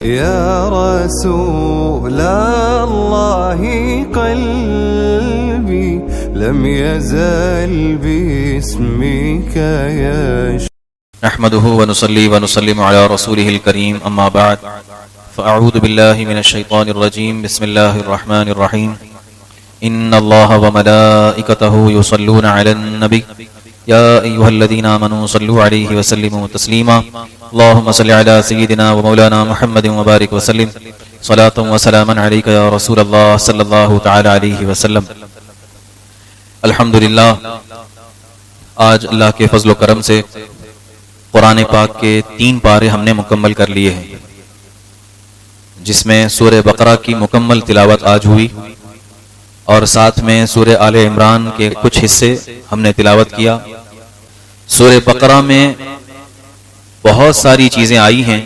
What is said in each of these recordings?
يا رسول الله قلبي لم يزل باسمك يشتاق. نحمده ونصلي ونسلم على رسوله الكريم أما بعد فأعوذ بالله من الشيطان الرجيم. بسم الله الرحمن الرحيم. إن الله وملائكته يصلون على النبي يا أيها الذين آمنوا صلوا عليه وسلموا تسليما. اللهم صل على سيدنا ومولانا محمد وبارك وسلم صلاة وسلاما عليك يا رسول الله صلى الله تعالى عليه وسلم. الحمدللہ آج اللہ کے فضل و کرم سے قرآن پاک کے 3 پارے ہم نے مکمل کر لیے ہیں، جس میں سورہ بقرہ کی مکمل تلاوت آج ہوئی اور ساتھ میں سورہ آل عمران کے کچھ حصے ہم نے تلاوت کیا. سورہ بقرہ میں بہت ساری چیزیں آئی ہیں،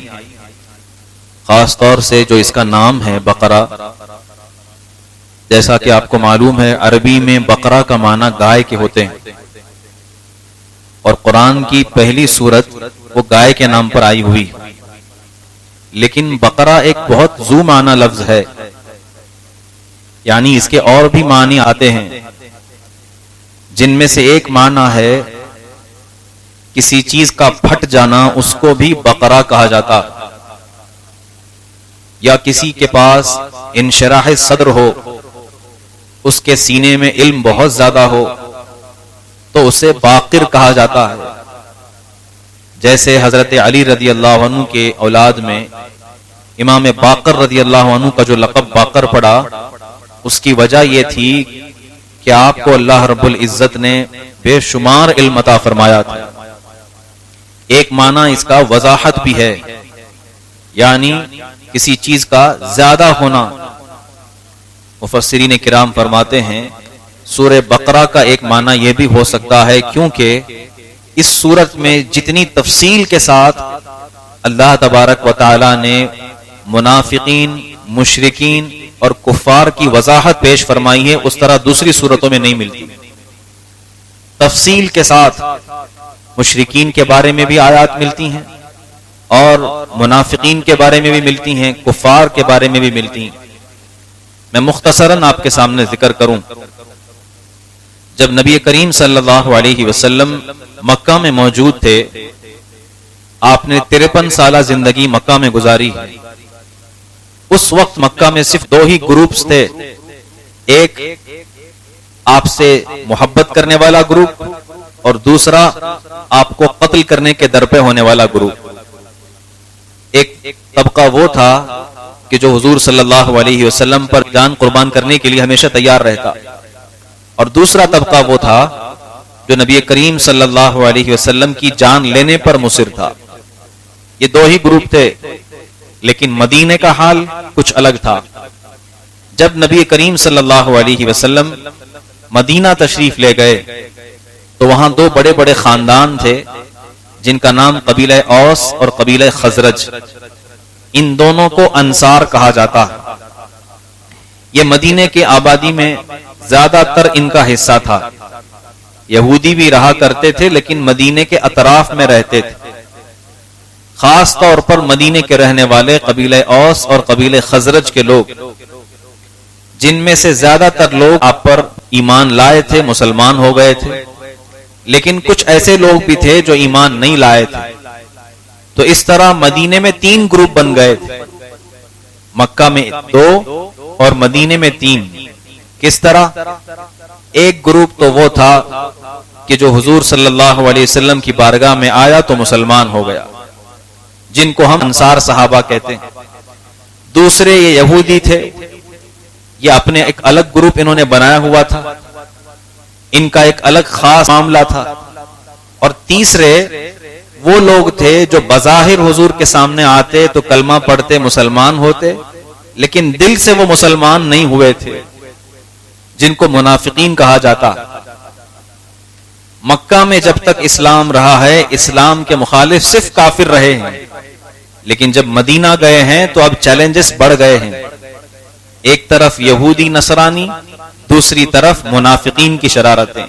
خاص طور سے جو اس کا نام ہے بقرہ. جیسا کہ آپ کو معلوم ہے عربی میں بقرہ کا معنی گائے کے ہوتے ہیں، اور قرآن کی پہلی سورت وہ گائے کے نام پر آئی ہوئی. لیکن بقرہ ایک بہت ذو معنی لفظ ہے، یعنی اس کے اور بھی معنی آتے ہیں، جن میں سے ایک معنی ہے کسی چیز کا پھٹ جانا، اس کو بھی بقرہ کہا جاتا. یا کسی کے پاس انشراح صدر ہو، اس کے سینے میں علم بہت زیادہ ہو، تو اسے باقر کہا جاتا ہے. جیسے حضرت علی رضی اللہ عنہ کے اولاد میں امام باقر رضی اللہ عنہ کا جو لقب باقر پڑا، اس کی وجہ یہ تھی کہ آپ کو اللہ رب العزت نے بے شمار علم عطا فرمایا تھا. ایک معنی اس کا وضاحت بھی ہے، یعنی کسی چیز کا زیادہ ہونا. مفسرین کرام فرماتے ہیں سورہ بقرہ کا ایک معنی یہ بھی ہو سکتا ہے کیونکہ اس سورت میں جتنی تفصیل کے ساتھ اللہ تبارک و تعالی نے منافقین، مشرکین اور کفار کی وضاحت پیش فرمائی ہے، اس طرح دوسری سورتوں میں نہیں ملتی. تفصیل کے ساتھ مشرکین کے بارے میں بھی آیات ملتی ہیں، اور منافقین کے بارے میں بھی ملتی ہیں، کفار کے بارے میں بھی ملتی ہیں. میں مختصراً آپ کے سامنے ذکر کروں. جب نبی کریم صلی اللہ علیہ وسلم مکہ میں موجود تھے، آپ نے 53 سالہ زندگی مکہ میں گزاری. اس وقت مکہ میں صرف 2 ہی گروپس تھے، ایک آپ سے محبت کرنے والا گروپ اور دوسرا آپ کو قتل کرنے کے در پہ ہونے والا گروپ. ایک طبقہ وہ تھا کہ جو حضور صلی اللہ علیہ وسلم پر جان قربان کرنے کے لیے ہمیشہ تیار رہتا، اور دوسرا طبقہ وہ تھا جو نبی کریم صلی اللہ علیہ وسلم کی جان لینے پر مصر تھا. یہ 2 ہی گروپ تھے، لیکن مدینے کا حال کچھ الگ تھا. جب نبی کریم صلی اللہ علیہ وسلم مدینہ تشریف لے گئے تو وہاں 2 بڑے بڑے خاندان تھے جن کا نام قبیلہ اوس اور قبیلہ خزرج. ان دونوں کو انصار کہا جاتا ہے. یہ مدینے کے آبادی میں زیادہ تر ان کا حصہ تھا. یہودی بھی رہا کرتے تھے لیکن مدینے کے اطراف میں رہتے تھے. خاص طور پر مدینے کے رہنے والے قبیلہ اوس اور قبیلہ خزرج کے لوگ، جن میں سے زیادہ تر لوگ آپ پر ایمان لائے تھے، مسلمان ہو گئے تھے، لیکن کچھ ایسے لوگ بھی تھے جو ایمان نہیں لائے تھے. تو اس طرح مدینے میں 3 گروپ بن گئے تھے، مکہ میں 2 اور مدینے میں 3. کس طرح؟ ایک گروپ تو وہ تھا کہ جو حضور صلی اللہ علیہ وسلم کی بارگاہ میں آیا تو مسلمان ہو گیا، جن کو ہم انصار صحابہ کہتے ہیں. دوسرے یہ یہودی تھے، یہ اپنے ایک الگ گروپ انہوں نے بنایا ہوا تھا، ان کا ایک الگ خاص معاملہ تھا. اور تیسرے وہ لوگ تھے جو بظاہر حضور کے سامنے آتے تو کلمہ پڑھتے، مسلمان ہوتے، لیکن دل سے وہ مسلمان نہیں ہوئے تھے، جن کو منافقین کہا جاتا. مکہ میں جب تک اسلام رہا ہے اسلام کے مخالف صرف کافر رہے ہیں، لیکن جب مدینہ گئے ہیں تو اب چیلنجز بڑھ گئے ہیں. ایک طرف یہودی نصرانی، دوسری طرف منافقین کی شرارتیں.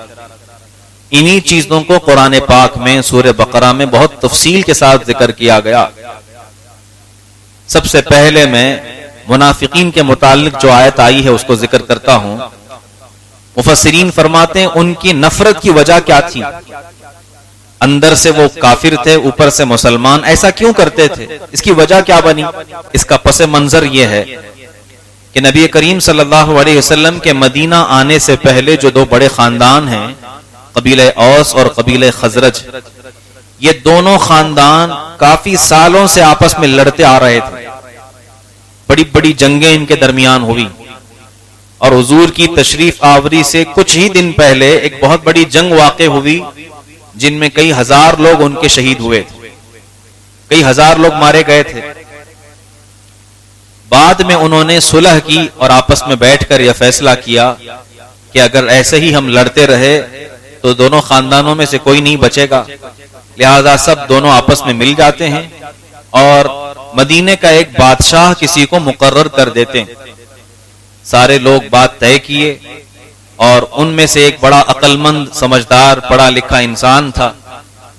انہی چیزوں کو قرآن پاک میں سورہ بقرہ میں بہت تفصیل کے ساتھ ذکر کیا گیا. سب سے پہلے میں منافقین کے متعلق جو آیت آئی ہے اس کو ذکر کرتا ہوں. مفسرین فرماتے ہیں ان کی نفرت کی وجہ کیا تھی. اندر سے وہ کافر تھے، اوپر سے مسلمان، ایسا کیوں کرتے تھے؟ اس کی وجہ کیا بنی؟ اس کا پس منظر یہ ہے کہ نبی کریم صلی اللہ علیہ وسلم کے مدینہ آنے سے پہلے جو دو بڑے خاندان ہیں، قبیلہ اوس اور قبیلہ خزرج، یہ دونوں خاندان کافی سالوں سے آپس میں لڑتے آ رہے تھے. بڑی بڑی جنگیں ان کے درمیان ہوئی، اور حضور کی تشریف آوری سے کچھ ہی دن پہلے ایک بہت بڑی جنگ واقع ہوئی جن میں کئی ہزار لوگ ان کے شہید ہوئے تھے، کئی ہزار لوگ مارے گئے تھے. بعد میں انہوں نے صلح کی اور آپس میں بیٹھ کر یہ فیصلہ کیا کہ اگر ایسے ہی ہم لڑتے رہے تو دونوں خاندانوں میں سے کوئی نہیں بچے گا، لہذا سب دونوں آپس میں مل جاتے ہیں اور مدینے کا ایک بادشاہ کسی کو مقرر کر دیتے ہیں. سارے لوگ بات طے کیے اور ان میں سے ایک بڑا عقل مند، سمجھدار، پڑھا لکھا انسان تھا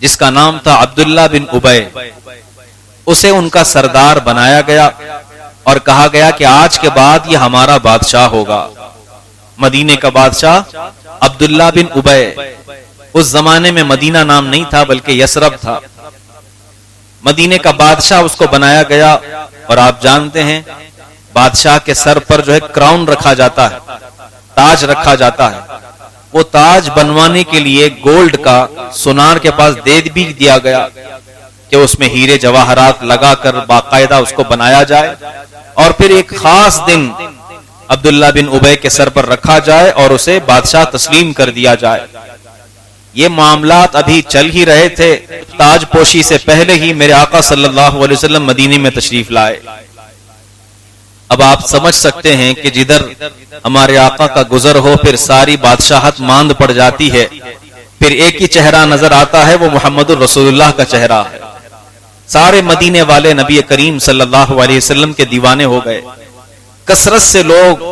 جس کا نام تھا عبداللہ بن ابی. اسے ان کا سردار بنایا گیا اور کہا گیا کہ آج کے بعد یہ ہمارا بادشاہ ہوگا. مدینے کا بادشاہ عبداللہ بن ابی. اس زمانے میں مدینہ نام نہیں تھا بلکہ یثرب تھا. مدینے کا بادشاہ اس کو بنایا گیا، اور آپ جانتے ہیں بادشاہ کے سر پر جو ہے کراؤن رکھا جاتا ہے، تاج رکھا جاتا ہے. وہ تاج بنوانے کے لیے گولڈ کا سونار کے پاس دے بھی دیا گیا کہ اس میں ہیرے جواہرات لگا کر باقاعدہ اس کو بنایا جائے، اور پھر ایک خاص دن عبداللہ بن ابی کے سر پر رکھا جائے اور اسے بادشاہ تسلیم کر دیا جائے. یہ معاملات ابھی چل ہی رہے تھے، تاج پوشی سے پہلے ہی میرے آقا صلی اللہ علیہ وسلم مدینے میں تشریف لائے. اب آپ سمجھ سکتے ہیں کہ جدھر ہمارے آقا کا گزر ہو پھر ساری بادشاہت ماند پڑ جاتی ہے. پھر ایک ہی چہرہ نظر آتا ہے، وہ محمد الرسول اللہ کا چہرہ ہے. سارے مدینے والے نبی کریم صلی اللہ علیہ وسلم کے دیوانے ہو گئے. کثرت سے لوگ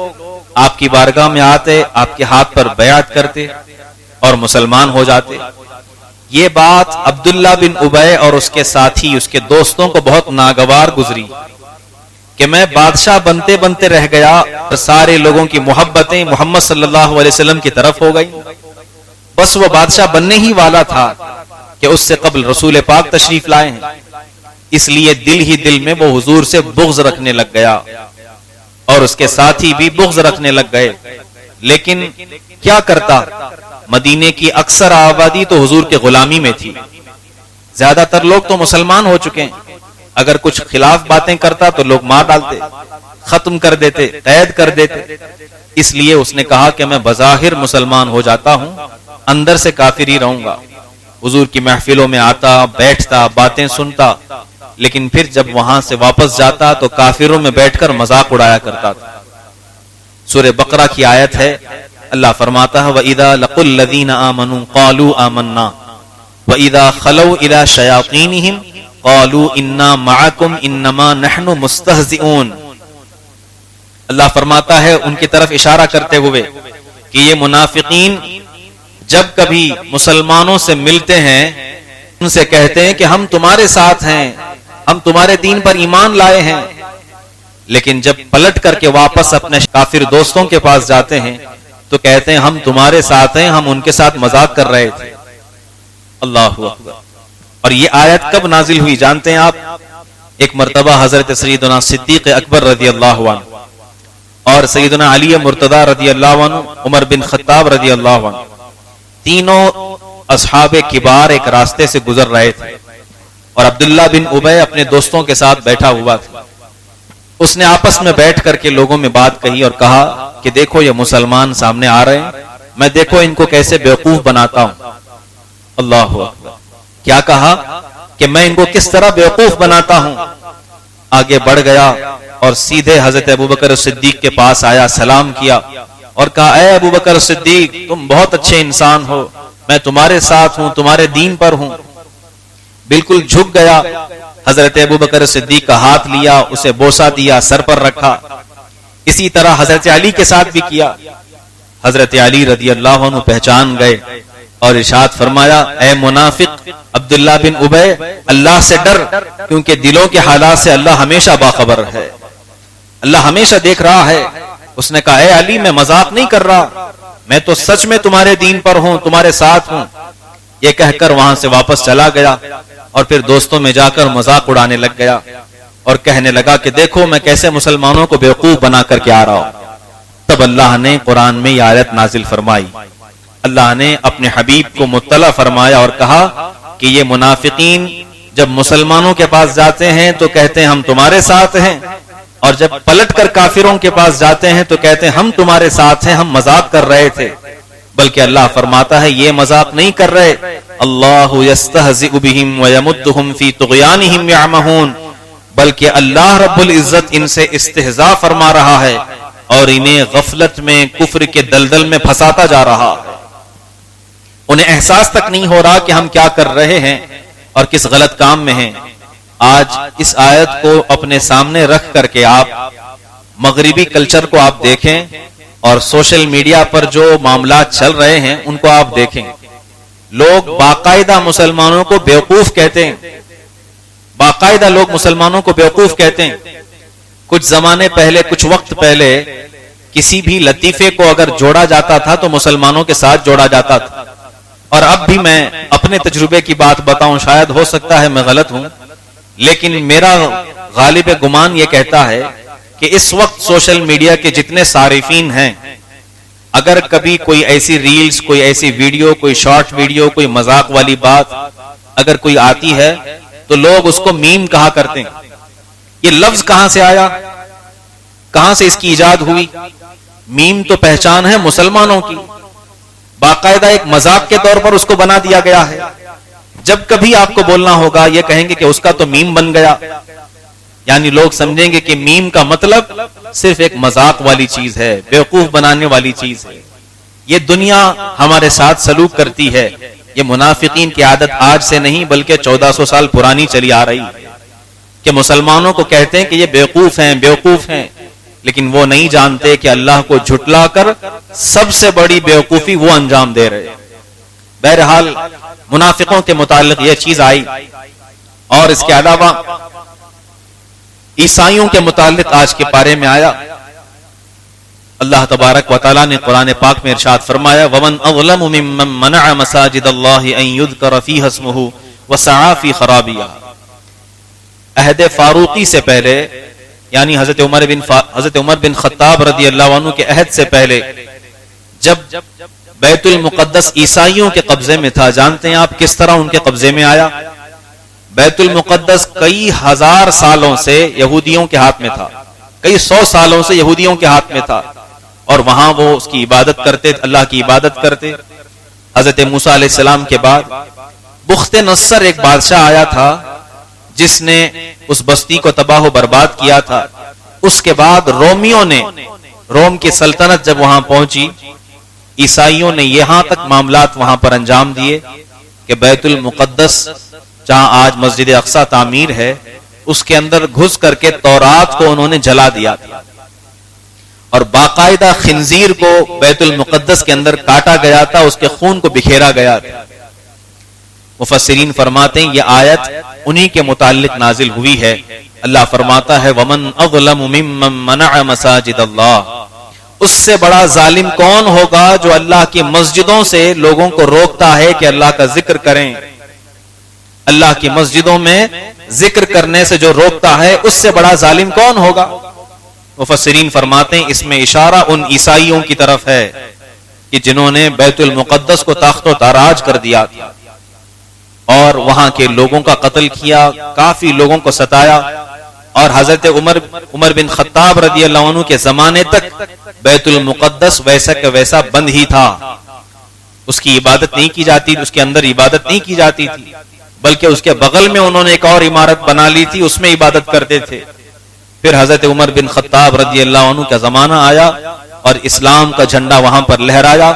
آپ کی بارگاہ میں آتے، آپ کے ہاتھ پر بیعت کرتے اور مسلمان ہو جاتے. یہ بات عبداللہ بن ابی اور اس کے ساتھی، اس کے دوستوں کو بہت ناگوار گزری کہ میں بادشاہ بنتے بنتے رہ گیا اور سارے لوگوں کی محبتیں محمد صلی اللہ علیہ وسلم کی طرف ہو گئی. بس وہ بادشاہ بننے ہی والا تھا کہ اس سے قبل رسول پاک تشریف لائے ہیں. اس لیے دل ہی دل میں وہ حضور سے بغض رکھنے لگ گیا اور اس کے ساتھی بھی بغض رکھنے لگ گئے. لیکن کیا کرتا، مدینے کی اکثر آبادی تو حضور کے غلامی میں تھی. زیادہ تر لوگ تو مسلمان ہو چکے ہیں. اگر کچھ خلاف باتیں کرتا تو لوگ مار ڈالتے، ختم کر دیتے، قید کر دیتے. اس لیے اس نے کہا کہ میں بظاہر مسلمان ہو جاتا ہوں، اندر سے کافر ہی رہوں گا. حضور کی محفلوں میں آتا، بیٹھتا، باتیں سنتا، لیکن پھر جب وہاں سے واپس جاتا تو کافروں میں بیٹھ کر مذاق اڑایا کرتا تھا. سورہ بقرہ کی آیت ہے، اللہ فرماتا ہے وَإِذَا لَقُوا الَّذِينَ آمَنُوا قَالُوا آمَنَّا وَإِذَا خَلَوْا إِلَى شَيَاطِينِهِمْ قَالُوا إِنَّا مَعَكُمْ إِنَّمَا نَحْنُ مُسْتَهْزِئُونَ. اللہ فرماتا ہے ان کی طرف اشارہ کرتے ہوئے کہ یہ منافقین جب کبھی مسلمانوں سے ملتے ہیں ان سے کہتے ہیں کہ ہم تمہارے ساتھ ہیں، ہم تمہارے دین پر ایمان لائے ہیں، لیکن جب پلٹ کر کے واپس اپنے کافر دوستوں کے پاس جاتے ہیں تو کہتے ہیں ہم تمہارے ساتھ ہیں، ہم ان کے ساتھ مذاق کر رہے تھے. اللہ اکبر. اور یہ آیت کب نازل ہوئی جانتے ہیں آپ؟ ایک مرتبہ حضرت سیدنا صدیق اکبر رضی اللہ عنہ اور سیدنا علی مرتضی رضی اللہ عنہ، عمر بن خطاب رضی اللہ عنہ، تینوں اصحاب کبار ایک راستے سے گزر رہے تھے اور عبداللہ بن ابی اپنے دوستوں کے ساتھ بیٹھا ہوا تھا. اس نے آپس میں بیٹھ کر کے لوگوں میں بات کہی اور کہا کہ دیکھو یہ مسلمان سامنے آ رہے ہیں، میں دیکھو ان کو کیسے بیوقوف بناتا ہوں. اللہ اکبر. کیا کہا کہ میں ان کو کس طرح بیوقوف بناتا ہوں. آگے بڑھ گیا اور سیدھے حضرت ابوبکر صدیق کے پاس آیا، سلام کیا اور کہا اے ابوبکر صدیق تم بہت اچھے انسان ہو، میں تمہارے ساتھ ہوں، تمہارے دین پر ہوں. بالکل جھک گیا. حضرت ابوبکر صدیق کا ہاتھ لیا، اسے بوسہ دیا، سر پر رکھا. اسی طرح حضرت علی کے ساتھ بھی کیا. حضرت علی رضی اللہ عنہ پہچان گئے اور ارشاد فرمایا اے منافق عبداللہ بن ابی اللہ سے ڈر، کیونکہ دلوں کے حالات سے اللہ ہمیشہ باخبر ہے، اللہ ہمیشہ دیکھ رہا ہے۔ اس نے کہا اے علی میں مذاق نہیں کر رہا، میں تو سچ میں تمہارے دین پر ہوں، تمہارے ساتھ ہوں۔ یہ کہہ کر وہاں سے واپس چلا گیا اور پھر دوستوں میں جا کر مذاق اڑانے لگ گیا اور کہنے لگا کہ دیکھو میں کیسے مسلمانوں کو بیوقوف بنا کر کے آ رہا ہوں۔ تب اللہ نے قرآن میں یہ آیت نازل فرمائی، اللہ نے اپنے حبیب کو مطلع فرمایا اور کہا کہ یہ منافقین جب مسلمانوں کے پاس جاتے ہیں تو کہتے ہیں ہم تمہارے ساتھ ہیں، اور جب پلٹ کر کافروں کے پاس جاتے ہیں تو کہتے ہیں ہم تمہارے ساتھ ہیں، ہم مذاق کر رہے تھے۔ بلکہ اللہ فرماتا ہے یہ مذاق نہیں کر رہے، اللہ یستہزئ بہم ویمدہم فی طغیانہم یعمہون، بلکہ اللہ رب العزت ان سے استہزاء فرما رہا ہے اور انہیں غفلت میں کفر کے دلدل میں پھنساتا جا رہا ہے۔ انہیں احساس تک نہیں ہو رہا کہ ہم کیا کر رہے ہیں اور کس غلط کام میں ہیں۔ آج اس آیت کو اپنے سامنے رکھ کر کے آپ مغربی کلچر کو آپ دیکھیں اور سوشل میڈیا پر جو معاملات چل رہے ہیں ان کو آپ دیکھیں، لوگ باقاعدہ مسلمانوں کو بیوقوف کہتے ہیں، باقاعدہ لوگ مسلمانوں کو بیوقوف کہتے ہیں۔ کچھ زمانے پہلے، کچھ وقت پہلے کسی بھی لطیفے کو اگر جوڑا جاتا تھا تو مسلمانوں کے ساتھ جوڑا جاتا تھا، اور اب بھی میں اپنے تجربے کی بات بتاؤں، شاید ہو سکتا ہے میں غلط ہوں، لیکن میرا غالب گمان یہ کہتا ہے کہ اس وقت سوشل میڈیا کے جتنے صارفین ہیں، اگر کبھی کوئی ایسی ریلز، کوئی ایسی ویڈیو، کوئی شارٹ ویڈیو، کوئی مذاق والی بات اگر کوئی آتی ہے تو لوگ اس کو میم کہا کرتے ہیں۔ یہ لفظ کہاں سے آیا، کہاں سے اس کی ایجاد ہوئی؟ میم تو پہچان ہے مسلمانوں کی، باقاعدہ ایک مذاق کے طور پر اس کو بنا دیا گیا ہے۔ جب کبھی آپ کو بولنا ہوگا یہ کہیں گے کہ اس کا تو میم بن گیا، یعنی لوگ سمجھیں گے کہ میم کا مطلب صرف ایک مذاق والی چیز ہے، بیوقوف بنانے والی چیز ہے۔ یہ دنیا ہمارے ساتھ سلوک کرتی ہے، یہ منافقین کی عادت آج سے نہیں بلکہ 1400 سال پرانی چلی آ رہی ہے کہ مسلمانوں کو کہتے ہیں کہ یہ بیوقوف ہیں، بیوقوف ہیں، لیکن وہ نہیں جانتے کہ اللہ کو جھٹلا کر سب سے بڑی بیوقوفی وہ انجام دے رہے ہیں۔ بہرحال منافقوں کے متعلق یہ چیز آئی، اور اس کے علاوہ عیسائیوں کے متعلق آج کے پارے میں آیا۔ اللہ تبارک و تعالیٰ نے قرآن پاک میں ارشاد فرمایا وَمَنْ أَظْلَمُ مِمَّنْ مَنَعَ مَسَاجِدَ اللَّهِ أَنْ يُذْكَرَ فِيهَا اسْمُهُ وَسَعَى فِي خَرَابِهَا۔ عہد فاروقی سے پہلے، یعنی حضرت عمر بن خطاب رضی اللہ عنہ کے عہد سے پہلے، جب بیت المقدس عیسائیوں کے قبضے میں تھا، جانتے ہیں آپ کس طرح ان کے قبضے میں آیا؟ بیت المقدس کئی ہزار سالوں سے یہودیوں کے ہاتھ میں تھا، کئی 100 سالوں سے یہودیوں کے ہاتھ میں تھا، اور وہاں وہ اس کی عبادت کرتے، اللہ کی عبادت کرتے۔ حضرت موسیٰ علیہ السلام کے بعد بخت نصر ایک بادشاہ آیا تھا جس نے اس بستی کو تباہ و برباد کیا تھا۔ اس کے بعد رومیوں نے، روم کی سلطنت جب وہاں پہنچی، عیسائیوں نے یہاں تک معاملات وہاں پر انجام دیے کہ بیت المقدس جہاں آج مسجد اقصی تعمیر ہے، اس کے اندر گھس کر کے تورات کو انہوں نے جلا دیا تھا، اور باقاعدہ خنزیر کو بیت المقدس کے اندر کاٹا گیا تھا، اس کے خون کو بکھیرا گیا تھا۔ مفسرین فرماتے ہیں یہ آیت انہی کے متعلق نازل ہوئی ہے۔ اللہ فرماتا ہے وَمَنْ أَظْلَمُ مِمَّنْ مَنَعَ مَسَاجِدَ اللَّهِ، اس سے بڑا ظالم کون ہوگا جو اللہ کی مسجدوں سے لوگوں کو روکتا ہے کہ اللہ کا ذکر کریں، اللہ کی مسجدوں میں ذکر کرنے سے جو روکتا ہے، اس سے بڑا ظالم کون ہوگا؟ مفسرین فرماتے ہیں اس میں اشارہ ان عیسائیوں کی طرف ہے کہ جنہوں نے بیت المقدس کو تاخت و تاراج کر دیا تھا اور وہاں کے لوگوں کا قتل کیا، کافی لوگوں کو ستایا، اور حضرت عمر بن خطاب رضی اللہ عنہ کے زمانے تک بیت المقدس ویسا کہ ویسا بند ہی تھا، اس کی عبادت نہیں کی جاتی، اس کے اندر عبادت نہیں کی جاتی تھی، بلکہ اس کے بغل میں انہوں نے ایک اور عمارت بنا لی تھی، اس میں عبادت کرتے تھے۔ پھر حضرت عمر بن خطاب رضی اللہ عنہ کا زمانہ آیا اور اسلام کا جھنڈا وہاں پر لہرایا،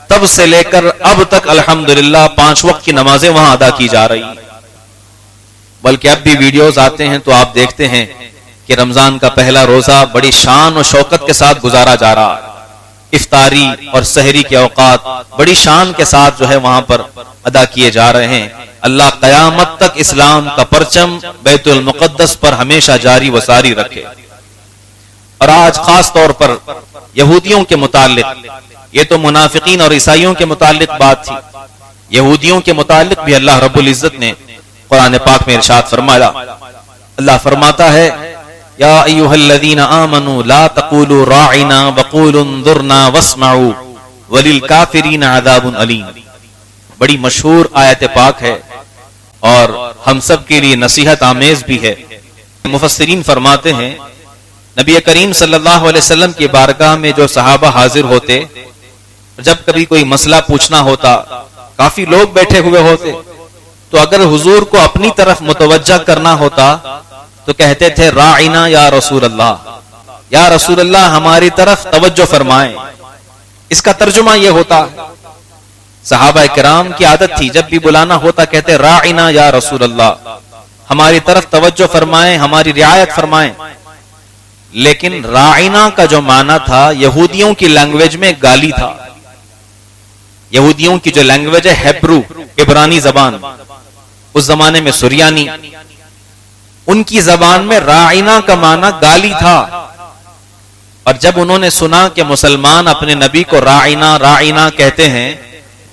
تب سے لے کر اب تک الحمدللہ 5 وقت کی نمازیں وہاں ادا کی جا رہی ہیں۔ بلکہ اب بھی ویڈیوز آتے ہیں تو آپ دیکھتے ہیں کہ رمضان کا پہلا روزہ بڑی شان و شوکت کے ساتھ گزارا جا رہا ہے، افطاری اور سحری کے اوقات بڑی شان کے ساتھ جو ہے وہاں پر ادا کیے جا رہے ہیں. اللہ قیامت تک اسلام کا پرچم بیت المقدس پر ہمیشہ جاری و ساری رکھے. اور آج خاص طور پر یہودیوں کے متعلق، یہ تو منافقین اور عیسائیوں کے متعلق بات تھی، یہودیوں کے متعلق بھی اللہ رب العزت نے قرآن پاک میں ارشاد فرمایا. اللہ فرماتا ہے یا ایھا الذین آمنوا لا تقولوا راعنا وقولوا انظرنا واسمعوا وللکافرین عذاب علیم. بڑی مشہور آیت پاک ہے اور ہم سب کے لیے نصیحت آمیز بھی ہے. مفسرین فرماتے ہیں نبی کریم صلی اللہ علیہ وسلم کی بارگاہ میں جو صحابہ حاضر ہوتے، جب کبھی کوئی مسئلہ پوچھنا ہوتا، کافی لوگ بیٹھے ہوئے ہوتے، تو اگر حضور کو اپنی طرف متوجہ کرنا ہوتا تو کہتے تھے راعنا یا رسول اللہ، یا رسول اللہ ہماری طرف توجہ فرمائیں. اس کا ترجمہ یہ ہوتا ہے، صحابہ کرام کی عادت تھی جب بھی بلانا ہوتا کہتے راعنا یا رسول اللہ، ہماری طرف توجہ فرمائیں، ہماری رعایت فرمائیں. لیکن راعنا کا جو معنی تھا یہودیوں کی لینگویج میں گالی تھا. یہودیوں کی جو لینگویج ہے ہیبرو، عبرانی زبان، اس زمانے میں سریانی، ان کی زبان میں راعنا کا معنی گالی تھا. اور جب انہوں نے سنا کہ مسلمان اپنے نبی کو راعنا راعنا کہتے ہیں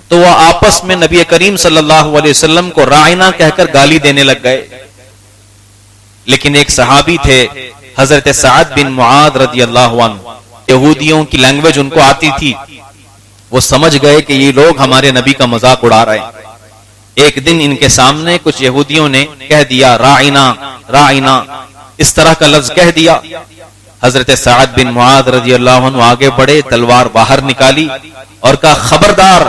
تو وہ آپس میں نبی کریم صلی اللہ علیہ وسلم کو راعنا کہہ کر گالی دینے لگ گئے. لیکن ایک صحابی تھے حضرت سعد بن معاذ رضی اللہ عنہ، یہودیوں کی لینگویج ان کو آتی تھی، وہ سمجھ گئے کہ یہ لوگ ہمارے نبی کا مذاق اڑا رہے ہیں. ایک دن ان کے سامنے کچھ یہودیوں نے کہہ دیا راعنا راعنا، اس طرح کا لفظ کہہ دیا. حضرت سعد بن معاذ رضی اللہ عنہ آگے بڑھے، تلوار باہر نکالی اور کہا خبردار،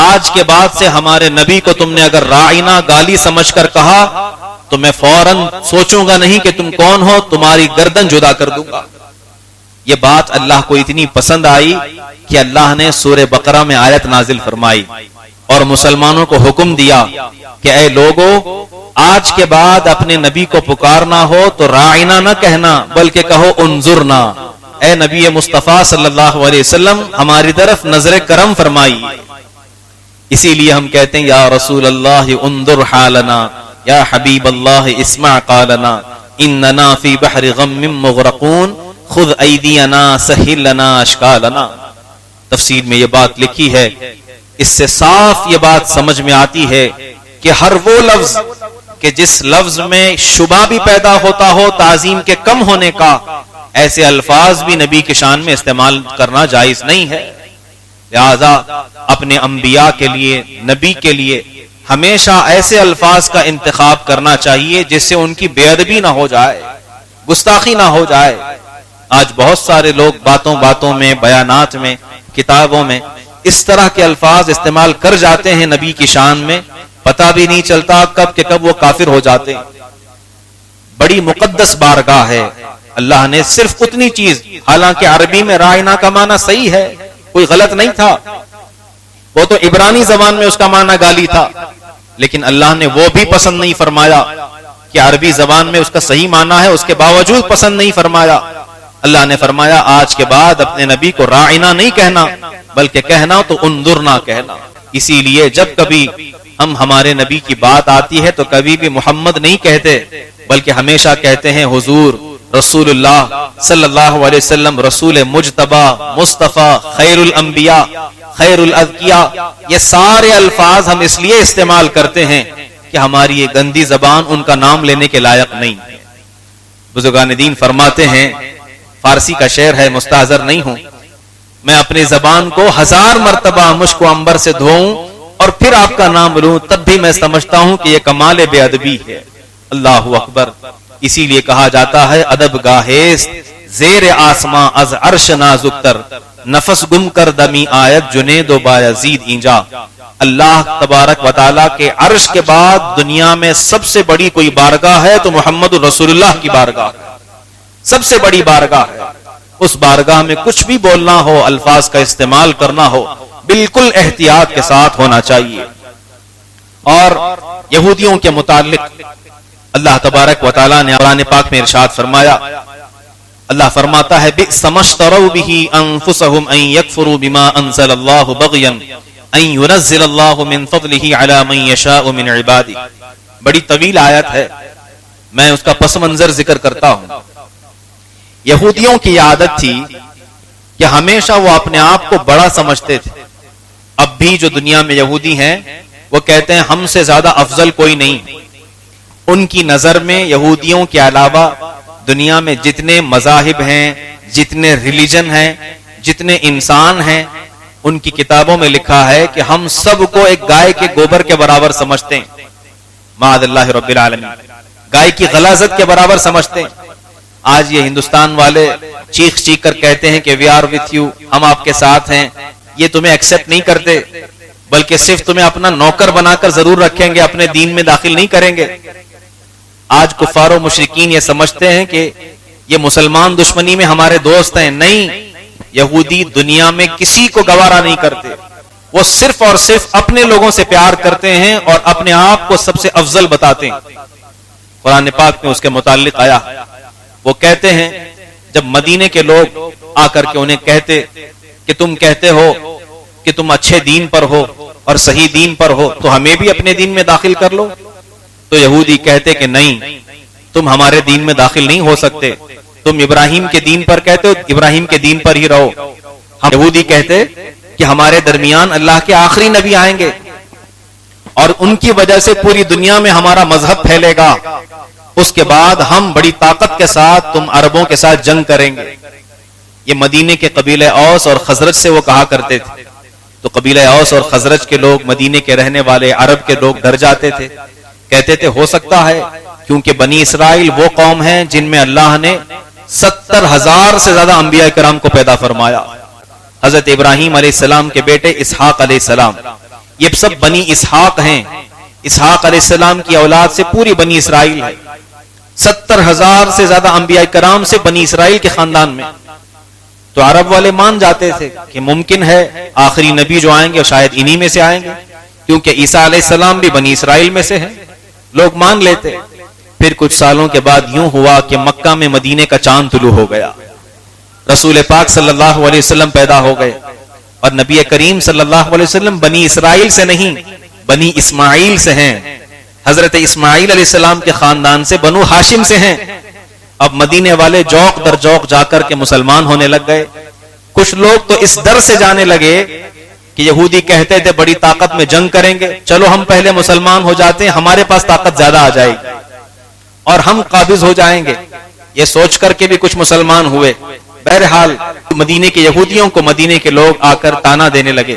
آج کے بعد سے ہمارے نبی کو تم نے اگر راعنا گالی سمجھ کر کہا تو میں فوراً سوچوں گا نہیں کہ تم کون ہو، تمہاری گردن جدا کر دوں گا. یہ بات اللہ کو اتنی پسند آئی کہ اللہ نے سورہ بقرہ میں آیت نازل فرمائی اور مسلمانوں کو حکم دیا کہ اے لوگو، آج کے بعد اپنے نبی کو پکارنا ہو تو راعنا نہ کہنا بلکہ کہو انظرنا، اے نبی مصطفیٰ صلی اللہ علیہ وسلم ہماری طرف نظر کرم فرمائی. اسی لیے ہم کہتے ہیں یا رسول اللہ انظر حالنا، یا حبیب اللہ اسمع قالنا، اننا فی بحر غم مغرقون خذ ایدینا سہل لنا اشکالنا. تفسیر میں یہ بات لکھی ہے، اس سے صاف یہ بات سمجھ میں آتی ہے کہ ہر وہ لفظ کہ جس لفظ میں شبہ بھی پیدا ہوتا ہو تعظیم کے کم ہونے کا، ایسے الفاظ بھی نبی کی شان میں استعمال کرنا جائز نہیں ہے. لہذا اپنے انبیاء کے لیے، نبی کے لیے ہمیشہ ایسے الفاظ کا انتخاب کرنا چاہیے جس سے ان کی بے ادبی نہ ہو جائے، گستاخی نہ ہو جائے. آج بہت سارے لوگ باتوں باتوں میں، بیانات میں، کتابوں میں اس طرح کے الفاظ استعمال کر جاتے ہیں نبی کی شان میں، پتہ بھی نہیں چلتا کب کہ کب وہ کافر ہو جاتے ہیں. بڑی مقدس بارگاہ ہے، اللہ نے صرف اتنی چیز، حالانکہ عربی میں راعنا کا معنی صحیح ہے، کوئی غلط نہیں تھا، وہ تو عبرانی زبان میں اس کا معنی گالی تھا، لیکن اللہ نے وہ بھی پسند نہیں فرمایا کہ عربی زبان میں اس کا صحیح معنی ہے، اس کے باوجود پسند نہیں فرمایا. اللہ نے فرمایا آج کے بعد اپنے نبی کو راعنا نہیں کہنا بلکہ کہنا تو انظرنا کہنا. اسی لیے جب کبھی ہم ہمارے نبی کی بات آتی ہے تو کبھی بھی محمد نہیں کہتے بلکہ ہمیشہ کہتے ہیں حضور، رسول اللہ صلی اللہ علیہ وسلم، رسول مجتبی، مصطفیٰ، خیر الانبیاء، خیر الاذکیاء. یہ سارے الفاظ ہم اس لیے استعمال کرتے ہیں کہ ہماری یہ گندی زبان ان کا نام لینے کے لائق نہیں. بزرگان دین فرماتے ہیں، فارسی کا شعر ہے، مستحضر نہیں ہوں، میں اپنی زبان کو 1000 مرتبہ مشک و عنبر سے دھوؤں اور پھر آپ کا نام لوں تب بھی میں سمجھتا ہوں کہ یہ کمال بے ادبی ہے. اللہ اکبر. اسی لیے کہا جاتا ہے ادب گاہیست زیر آسماں از عرش نازک تر، نفس گم کر دمی آیت جنید و بایزید اینجا. اللہ تبارک و تعالیٰ کے عرش کے بعد دنیا میں سب سے بڑی کوئی بارگاہ ہے تو محمد رسول اللہ کی بارگاہ ہے، سب سے بڑی بارگاہ ہے. اس بارگاہ میں کچھ بھی بولنا ہو، الفاظ کا استعمال کرنا ہو، بالکل احتیاط کے ساتھ ہونا چاہیے. اور یہودیوں کے متعلق اللہ تبارک و تعالیٰ نے قرآن پاک میں ارشاد فرمایا، اللہ فرماتا ہے بئس ما اشتروا به انفسهم ان يكفروا بما انزل الله بغيا ان ينزل الله من فضله على من يشاء من عباده. بڑی طویل آیت ہے، میں اس کا پس منظر ذکر کرتا ہوں. یہودیوں کی عادت تھی کہ ہمیشہ وہ اپنے آپ کو بڑا سمجھتے تھے. اب بھی جو دنیا میں یہودی ہیں وہ کہتے ہیں ہم سے زیادہ افضل کوئی نہیں. ان کی نظر میں یہودیوں کے علاوہ دنیا میں جتنے مذاہب ہیں، جتنے ریلیجن ہیں، جتنے انسان ہیں، ان کی کتابوں میں لکھا ہے کہ ہم سب کو ایک گائے کے گوبر کے برابر سمجھتے ہیں. معاذ اللہ رب العالمین، گائے کی غلاظت کے برابر سمجھتے ہیں. آج یہ ہندوستان والے چیخ چیخ کر کہتے ہیں کہ وی آر وتھ یو، ہم آپ کے ساتھ ہیں. یہ تمہیں ایکسپٹ نہیں کرتے، بلکہ صرف تمہیں اپنا نوکر بنا کر ضرور رکھیں گے، اپنے دین میں داخل نہیں کریں گے. آج کفار و مشرکین یہ سمجھتے ہیں کہ یہ مسلمان دشمنی میں ہمارے دوست ہیں. نہیں، یہودی دنیا میں کسی کو گوارا نہیں کرتے. وہ صرف اور صرف اپنے لوگوں سے پیار کرتے ہیں اور اپنے آپ کو سب سے افضل بتاتے ہیں. قرآن پاک میں اس کے متعلق آیا، وہ کہتے ہیں جب مدینے کے لوگ آ کر کے انہیں کہتے کہ تم کہتے ہو کہ تم اچھے دین پر ہو اور صحیح دین پر ہو تو ہمیں بھی اپنے دین میں داخل کر لو، تو یہودی کہتے کہ نہیں، تم ہمارے دین میں داخل نہیں ہو سکتے. تم ابراہیم کے دین پر کہتے ہو، ابراہیم کے دین پر ہی رہو. ہم یہودی کہتے کہ ہمارے درمیان اللہ کے آخری نبی آئیں گے اور ان کی وجہ سے پوری دنیا میں ہمارا مذہب پھیلے گا. اس کے بعد ہم بڑی طاقت کے ساتھ تم عربوں کے ساتھ جنگ کریں گے. یہ مدینے کے قبیلہ اوس اور خزرج سے وہ کہا کرتے تھے. تو قبیلہ اوس اور خزرج کے لوگ مدینے کے رہنے والے عرب کے لوگ ڈر جاتے تھے، کہتے تھے ہو سکتا ہے کیونکہ بنی اسرائیل وہ قوم ہیں جن میں اللہ نے 70,000 سے زیادہ انبیاء کرام کو پیدا فرمایا. حضرت ابراہیم علیہ السلام کے بیٹے اسحاق علیہ السلام، یہ سب بنی اسحاق ہیں. اسحاق علیہ السلام کی اولاد سے پوری بنی اسرائیل ہے. 70,000 سے زیادہ انبیاء کرام سے بنی اسرائیل کے خاندان میں. تو عرب والے مان جاتے تھے کہ ممکن ہے آخری نبی جو آئیں گے شاید انہی میں سے آئیں گے، کیونکہ عیسیٰ علیہ السلام بھی بنی اسرائیل میں سے ہیں. لوگ مان لیتے. پھر کچھ سالوں کے بعد یوں ہوا کہ مکہ میں مدینے کا چاند طلوع ہو گیا. رسول پاک صلی اللہ علیہ وسلم پیدا ہو گئے اور نبی کریم صلی اللہ علیہ وسلم بنی اسرائیل سے نہیں، بنی اسماعیل سے ہیں. حضرت اسماعیل علیہ السلام کے خاندان سے، بنو ہاشم سے ہیں. اب مدینے والے جوق در جوق جا کر کے مسلمان ہونے لگ گئے. کچھ لوگ تو اس ڈر سے جانے لگے کہ یہودی کہتے تھے بڑی طاقت میں جنگ کریں گے، چلو ہم پہلے مسلمان ہو جاتے ہیں، ہمارے پاس طاقت زیادہ آ جائے گی اور ہم قابض ہو جائیں گے. یہ سوچ کر کے بھی کچھ مسلمان ہوئے. بہرحال مدینے کے یہودیوں کو مدینے کے لوگ آ کر تانا دینے لگے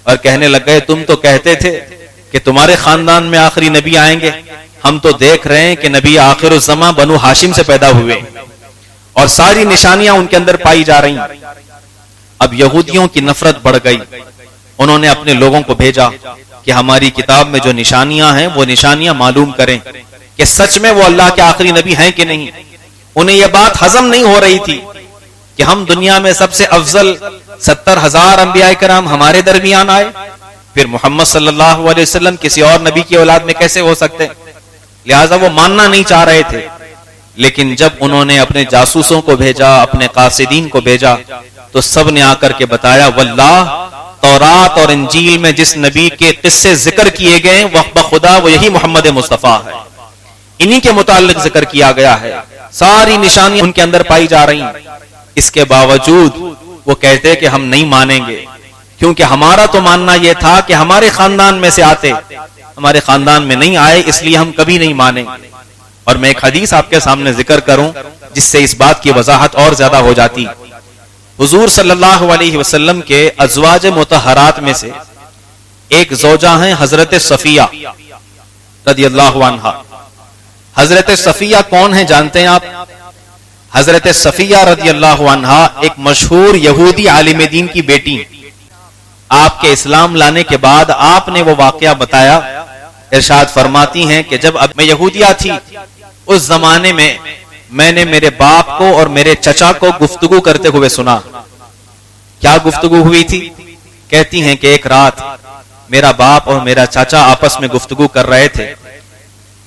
اور کہنے لگ گئے تم تو کہتے تھے کہ تمہارے خاندان میں آخری نبی آئیں گے، ہم تو دیکھ رہے ہیں کہ نبی آخر الزماں بنو ہاشم سے پیدا ہوئے اور ساری نشانیاں ان کے اندر پائی جا رہی ہیں. اب یہودیوں کی نفرت بڑھ گئی. انہوں نے اپنے لوگوں کو بھیجا کہ ہماری کتاب میں جو نشانیاں ہیں وہ نشانیاں معلوم کریں کہ سچ میں وہ اللہ کے آخری نبی ہیں کہ نہیں. انہیں یہ بات ہضم نہیں ہو رہی تھی کہ ہم دنیا میں سب سے افضل 70,000 انبیاء کرام ہمارے درمیان آئے، پھر محمد صلی اللہ علیہ وسلم کسی اور نبی کی اولاد میں کیسے ہو سکتے. لہٰذا وہ ماننا نہیں چاہ رہے تھے. لیکن جب انہوں نے اپنے جاسوسوں کو بھیجا، اپنے قاصدین کو بھیجا، تو سب نے آ کر کے بتایا واللہ تورات اور انجیل میں جس نبی کے قصے ذکر کیے گئے وہ بخدا وہ یہی محمد مصطفیٰ ہے، انہی کے متعلق ذکر کیا گیا ہے. ساری نشانی ان کے اندر پائی جا رہی ہیں. اس کے باوجود وہ کہتے کہ ہم نہیں مانیں گے، کیونکہ ہمارا تو ماننا یہ تھا کہ ہمارے خاندان میں سے آتے، ہمارے خاندان میں نہیں آئے، اس لیے ہم کبھی نہیں مانیں. اور میں ایک حدیث آپ کے سامنے ذکر کروں جس سے اس بات کی وضاحت اور زیادہ ہو جاتی. حضور صلی اللہ علیہ وسلم کے ازواج مطہرات میں سے ایک زوجہ ہیں حضرت صفیہ رضی اللہ عنہا. حضرت صفیہ کون ہیں جانتے ہیں آپ؟ حضرت صفیہ رضی اللہ عنہا ایک مشہور یہودی عالم دین کی بیٹی. آپ کے اسلام لانے کے بعد آپ نے وہ واقعہ بتایا. ارشاد فرماتی ہیں کہ جب اب میں یہودیہ تھی اس زمانے میں نے میرے باپ کو اور میرے چچا کو گفتگو کرتے ہوئے سنا. کیا گفتگو ہوئی تھی؟ کہتی ہیں کہ ایک رات میرا باپ اور میرا چاچا آپس میں گفتگو کر رہے تھے.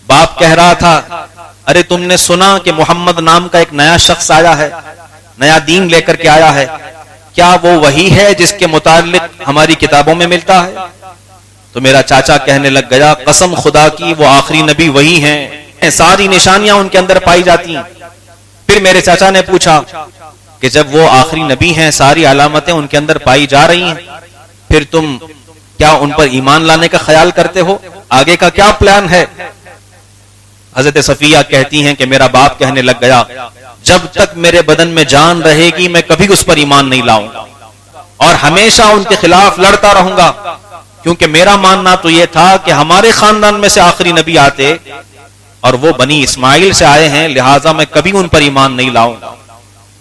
باپ کہہ رہا تھا ارے تم نے سنا کہ محمد نام کا ایک نیا شخص آیا ہے, نیا دین لے کر کے آیا ہے, کیا وہ وہی ہے جس کے متعلق ہماری کتابوں میں ملتا ہے؟ تو میرا چاچا کہنے لگ گیا قسم خدا کی وہ آخری نبی وہی ہیں, ساری نشانیاں ان کے اندر پائی جاتی ہیں. پھر میرے چاچا نے پوچھا کہ جب وہ آخری نبی ہیں, ساری علامتیں ان کے اندر پائی جا رہی ہیں, پھر تم کیا ان پر ایمان لانے کا خیال کرتے ہو؟ آگے کا کیا پلان ہے؟ حضرت صفیہ کہتی ہیں کہ میرا باپ کہنے لگ گیا جب تک میرے بدن میں جان رہے گی میں کبھی اس پر ایمان نہیں لاؤں گا اور ہمیشہ ان کے خلاف لڑتا رہوں گا, کیونکہ میرا ماننا تو یہ تھا کہ ہمارے خاندان میں سے آخری نبی آتے اور وہ بنی اسماعیل سے آئے ہیں, لہٰذا میں کبھی ان پر ایمان نہیں لاؤں گا.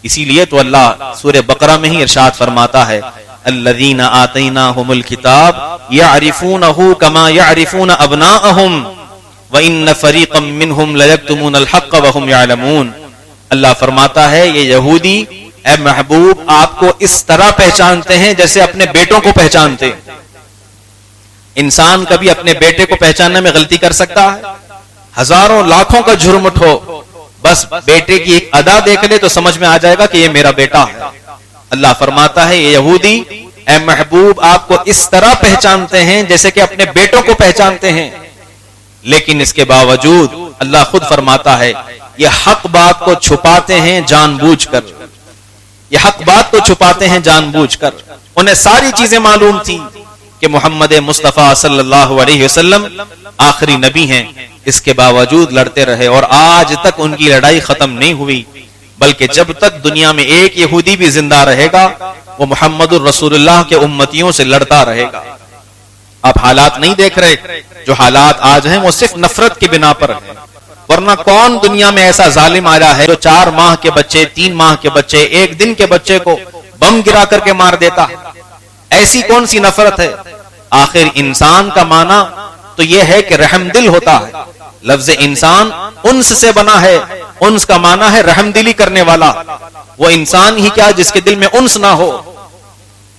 اسی لیے تو اللہ سورہ بقرہ میں ہی ارشاد فرماتا ہے الذین آتیناہم الکتاب یعرفونہ کما یعرفون ابناءہم وَإِنَّ فَرِيقًا مِّنْهُمْ لَيَكْتُمُونَ الْحَقَّ وَهُمْ يَعْلَمُونَ. اللہ فرماتا ہے یہ یہودی اے محبوب آپ کو اس طرح پہچانتے ہیں جیسے اپنے بیٹوں کو پہچانتے. انسان کبھی اپنے بیٹے کو پہچاننے میں غلطی کر سکتا ہے؟ ہزاروں لاکھوں کا جرم اٹھو, بس بیٹے کی ایک ادا دیکھ لے تو سمجھ میں آ جائے گا کہ یہ میرا بیٹا ہے. اللہ فرماتا ہے یہ یہودی اے محبوب آپ کو اس طرح پہچانتے ہیں جیسے کہ اپنے بیٹوں کو پہچانتے ہیں, لیکن اس کے باوجود اللہ خود فرماتا ہے یہ حق بات کو چھپاتے ہیں جان بوجھ کر, یہ حق بات کو چھپاتے ہیں جان بوجھ کر. انہیں ساری چیزیں معلوم تھی کہ محمد مصطفیٰ صلی اللہ علیہ وسلم آخری نبی ہیں, اس کے باوجود لڑتے رہے اور آج تک ان کی لڑائی ختم نہیں ہوئی, بلکہ جب تک دنیا میں ایک یہودی بھی زندہ رہے گا وہ محمد الرسول اللہ کے امتیوں سے لڑتا رہے گا. آپ حالات نہیں دیکھ رہے, جو حالات آج ہیں وہ صرف نفرت کی بنا پر ہیں, ورنہ کون دنیا میں ایسا ظالم آیا ہے جو 4 ماہ کے بچے, 3 ماہ کے بچے, 1 دن کے بچے کو بم گرا کر کے مار دیتا ہے؟ ایسی کون سی نفرت ہے؟ آخر انسان کا معنی تو یہ ہے کہ رحم دل ہوتا ہے. لفظ انسان انس سے بنا ہے, انس کا معنی ہے رحم دلی کرنے والا. وہ انسان ہی کیا جس کے دل میں انس نہ ہو.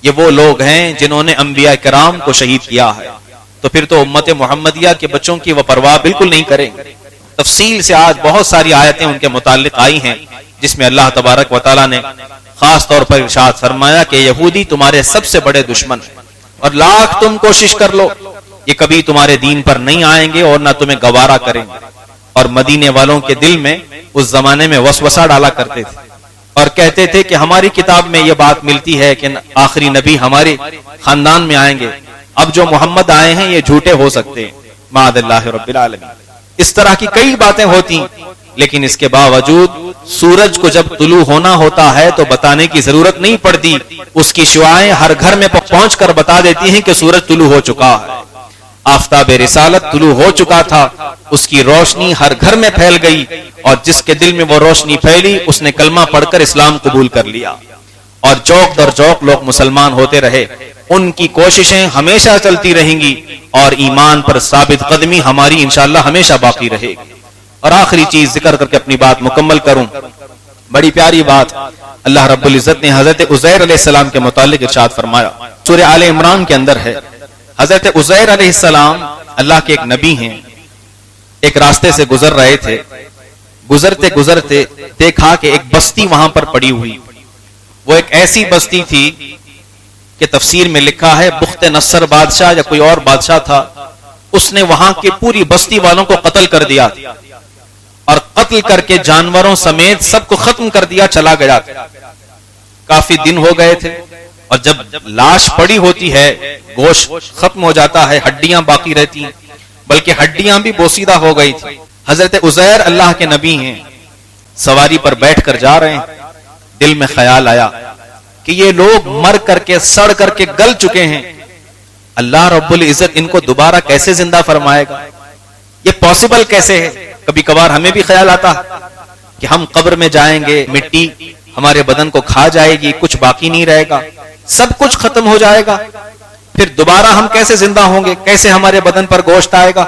یہ وہ لوگ ہیں جنہوں نے انبیاء کرام کو شہید کیا ہے, تو پھر تو امت محمدیہ کے بچوں کی وہ پرواہ بالکل نہیں کریں گے. تفصیل سے آج بہت ساری آیتیں ان کے متعلق آئی ہیں جس میں اللہ تبارک و تعالیٰ نے خاص طور پر ارشاد فرمایا کہ یہودی تمہارے سب سے بڑے دشمن ہیں, اور لاکھ تم کوشش کر لو یہ کبھی تمہارے دین پر نہیں آئیں گے اور نہ تمہیں گوارا کریں گے. اور مدینے والوں کے دل میں اس زمانے میں وسوسہ ڈالا کرتے تھے اور کہتے تھے کہ ہماری کتاب میں یہ بات ملتی ہے کہ آخری نبی ہمارے خاندان میں آئیں گے, اب جو محمد آئے ہیں یہ جھوٹے ہو سکتے ہیں, معاذ اللہ رب العالمین. اس طرح کی کئی باتیں ہوتی, لیکن اس کے باوجود سورج کو جب طلوع ہونا ہوتا ہے تو بتانے کی ضرورت نہیں پڑتی, اس کی شعاعیں ہر گھر میں پہنچ کر بتا دیتی ہیں کہ سورج طلوع ہو چکا ہے. آفتاب رسالت طلوع ہو چکا تھا, اس کی روشنی ہر گھر میں پھیل گئی, اور جس کے دل میں وہ روشنی پھیلی اس نے کلمہ پڑھ کر اسلام قبول کر لیا, اور چوک در چوک لوگ مسلمان ہوتے رہے. ان کی کوششیں ہمیشہ چلتی رہیں گی اور ایمان پر ثابت قدمی ہماری انشاءاللہ ہمیشہ باقی رہے گی. اور آخری چیز ذکر کر کے اپنی بات مکمل کروں, بڑی پیاری بات اللہ رب العزت نے حضرت عزیر علیہ السلام کے متعلق ارشاد فرمایا, سورہ آل عمران کے اندر ہے. حضرت عزیر علیہ السلام اللہ کے ایک نبی ہیں, ایک راستے سے گزر رہے تھے, گزرتے گزرتے دیکھا کہ ایک بستی وہاں پر پڑی ہوئی. وہ ایک ایسی بستی تھی کہ تفسیر میں لکھا ہے بخت نصر بادشاہ یا کوئی اور بادشاہ تھا, اس نے وہاں کی پوری بستی والوں کو قتل کر دیا, اور قتل کر کے جانوروں سمیت سب کو ختم کر دیا, چلا گیا. کافی دن ہو گئے تھے, اور جب لاش پڑی ہوتی ہے گوشت ختم ہو جاتا ہے, ہڈیاں باقی رہتی ہیں, بلکہ ہڈیاں بھی بوسیدہ ہو گئی تھی. حضرت عزیر اللہ کے نبی ہیں, سواری پر بیٹھ کر جا رہے ہیں. دل میں خیال آیا کہ یہ لوگ مر کر کے سڑ کر کے گل چکے ہیں, اللہ رب العزت ان کو دوبارہ کیسے زندہ فرمائے گا؟ یہ پاسبل کیسے ہے؟ کبھی کبھار ہمیں بھی خیال آتا کہ ہم قبر میں جائیں گے, مٹی ہمارے بدن کو کھا جائے گی, کچھ باقی نہیں رہے گا, سب کچھ ختم ہو جائے گا, پھر دوبارہ ہم کیسے زندہ ہوں گے, کیسے ہمارے بدن پر گوشت آئے گا؟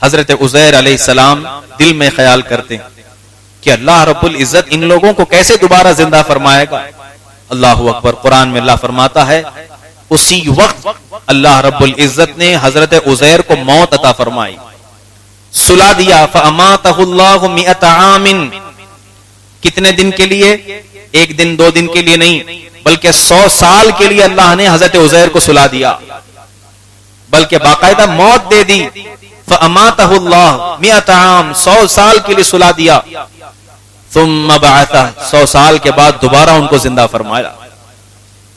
حضرت عزیر علیہ السلام دل میں خیال کرتے ہیں کہ اللہ رب العزت ان لوگوں کو کیسے دوبارہ زندہ فرمائے گا. اللہ اکبر. قرآن میں اللہ فرماتا ہے اسی وقت اللہ رب العزت نے حضرت عزیر کو موت عطا فرمائی. سلا دیا. فَأَمَاتَهُ اللَّهُ مِئَةَ عَامٍ. کتنے دن کے لیے؟ ایک دن دو دن کے لیے نہیں، بلکہ 100 سال کے لیے اللہ نے حضرت عزیر کو سلا دیا، بلکہ باقاعدہ موت دے دی. فَأَمَاتَهُ اللَّهُ مِئَةَ عَامٍ. 100 سال کے لیے سلا دیا. ثم بعثہ. 100 سال کے بعد دوبارہ ان کو زندہ فرمایا.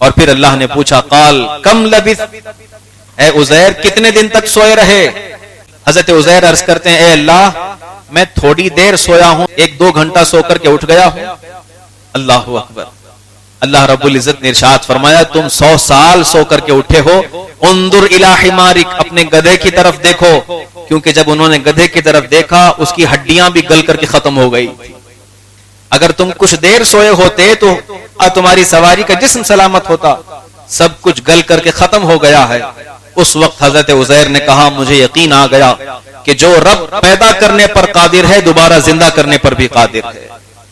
اور پھر اللہ نے پوچھا قال کم لبث، اے عزیر کتنے دن تک سوئے رہے؟ حضرت عزیر عرض کرتے ہیں اے اللہ میں تھوڑی دیر سویا ہوں، 1-2 گھنٹہ سو کر کے اٹھ گیا ہوں. اللہ اکبر. اللہ رب العزت نے ارشاد فرمایا تم 100 سال سو کر کے اٹھے ہو. انظر الی حمارک، اپنے گدھے کی طرف دیکھو، کیونکہ جب انہوں نے گدھے کی طرف دیکھا اس کی ہڈیاں بھی گل کر کے ختم ہو گئی. اگر تم کچھ دیر سوئے ہوتے تو تمہاری سواری کا جسم سلامت ہوتا، سب کچھ گل کر کے ختم ہو گیا ہے. اس وقت حضرت عزیر نے کہا مجھے یقین آ گیا کہ جو رب پیدا کرنے پر قادر ہے دوبارہ زندہ کرنے پر بھی قادر ہے.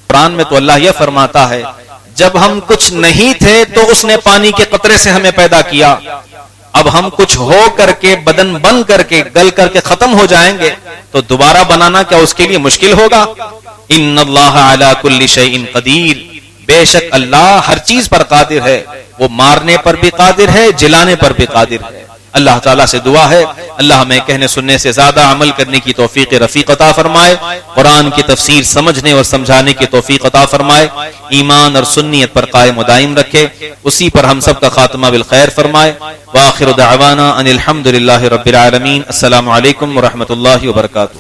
قرآن میں تو اللہ یہ فرماتا ہے جب ہم کچھ نہیں تھے تو اس نے پانی کے قطرے سے ہمیں پیدا کیا، اب ہم کچھ ہو کر کے بدن بن کر کے گل کر کے ختم ہو جائیں گے تو دوبارہ بنانا کیا اس کے لیے مشکل ہوگا؟ ان اللہ علی کل شیء قدیر، بے شک اللہ ہر چیز پر قادر ہے، وہ مارنے پر بھی قادر ہے، جلانے پر بھی قادر ہے. اللہ تعالیٰ سے دعا ہے اللہ ہمیں کہنے سننے سے زیادہ عمل کرنے کی توفیق رفیق عطا فرمائے، قرآن کی تفسیر سمجھنے اور سمجھانے کی توفیق عطا فرمائے، ایمان اور سنیت پر قائم و دائم رکھے، اسی پر ہم سب کا خاتمہ بالخیر فرمائے. وآخر دعوانا ان الحمد للہ رب العالمین. السلام علیکم ورحمۃ اللہ وبرکاتہ.